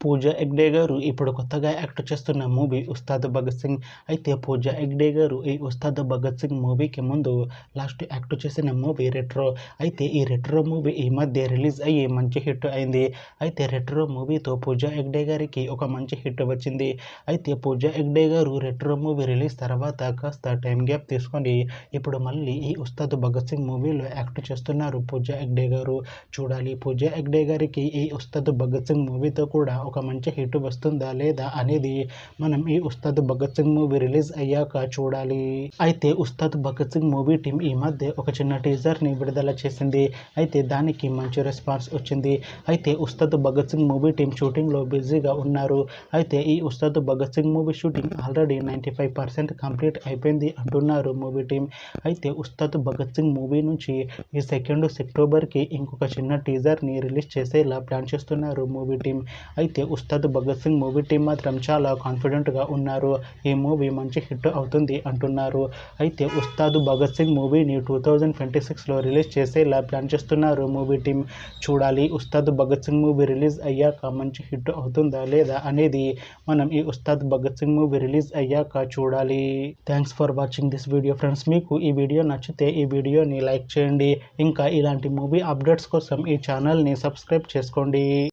పూజ హెగ్డే గారు ఇప్పుడు కొత్తగా యాక్ట్ చేస్తున్న మూవీ ఉస్తాద్ భగత్ సింగ్. అయితే పూజ హెగ్డే గారు ఈ ఉస్తాద్ భగత్ సింగ్ మూవీకి ముందు లాస్ట్ యాక్ట్ చేసిన మూవీ రెట్రో. అయితే ఈ రెట్రో మూవీ ఈ మధ్య రిలీజ్ అయ్యి మంచి హిట్ అయింది. అయితే రెట్రో మూవీతో పూజ హెగ్డే గారికి ఒక మంచి హిట్ వచ్చింది. అయితే పూజ హెగ్డే గారు రెట్రో మూవీ రిలీజ్ తర్వాత కాస్త టైం గ్యాప్ తీసుకొని ఇప్పుడు మళ్ళీ ఈ ఉస్తాద్ భగత్ సింగ్ మూవీలో యాక్ట్ చేస్తున్నారు పూజ హెగ్డే గారు. చూడాలి పూజ హెగ్డే గారికి ఈ ఉస్తాద్ భగత్ సింగ్ మూవీతో కూడా ఒక మంచి హిట్ వస్తుందా లేదా అనేది మనం ఈ ఉస్తాద్ భగత్ సింగ్ మూవీ రిలీజ్ అయ్యాక చూడాలి. అయితే ఉస్తాద్ భగత్ సింగ్ మూవీ టీం ఈ మధ్య ఒక చిన్న టీజర్ని విడుదల చేసింది. అయితే దానికి మంచి రెస్పాన్స్ వచ్చింది. అయితే ఉస్తాద్ భగత్ సింగ్ మూవీ టీం షూటింగ్లో బిజీగా ఉన్నారు. అయితే ఈ Ustaad Bhagat Singh movie shooting already 95% complete అయిపోయింది అంటున్నారు మూవీ టీం. అయితే ఉస్తాద్ భగత్ సింగ్ మూవీ నుంచి ఈ 2 అక్టోబర్కి ఇంకొక చిన్న టీజర్ని రిలీజ్ చేసేలా ప్లాన్ చేస్తున్నారు మూవీ టీం. అయితే ఉస్తాద్ భగత్ సింగ్ మూవీ టీం మాత్రం చాలా కాన్ఫిడెంట్గా ఉన్నారు. ఈ మూవీ మంచి హిట్ అవుతుంది అంటున్నారు. అయితే ఉస్తాద్ భగత్ సింగ్ మూవీని 2026లో రిలీజ్ చేసేలా ప్లాన్ చేస్తున్నారు మూవీ టీం. చూడాలి ఉస్తాద్ భగత్ సింగ్ మూవీ రిలీజ్ అయ్యాక మంచి హిట్ అవుతుందా లేదా అనేది మనం ఈ ఉస్తాద్ భగత్ సింగ్ మూవీ రిలీజ్ అయ్యాక చూడాలి. Thanks for watching this video friends. మీకు ఈ వీడియో నచ్చితే ఈ వీడియోని లైక్ చేయండి. ఇంకా ఇలాంటి మూవీ అప్డేట్స్ కోసం ఈ ఛానల్ని సబ్స్క్రైబ్ చేసుకోండి.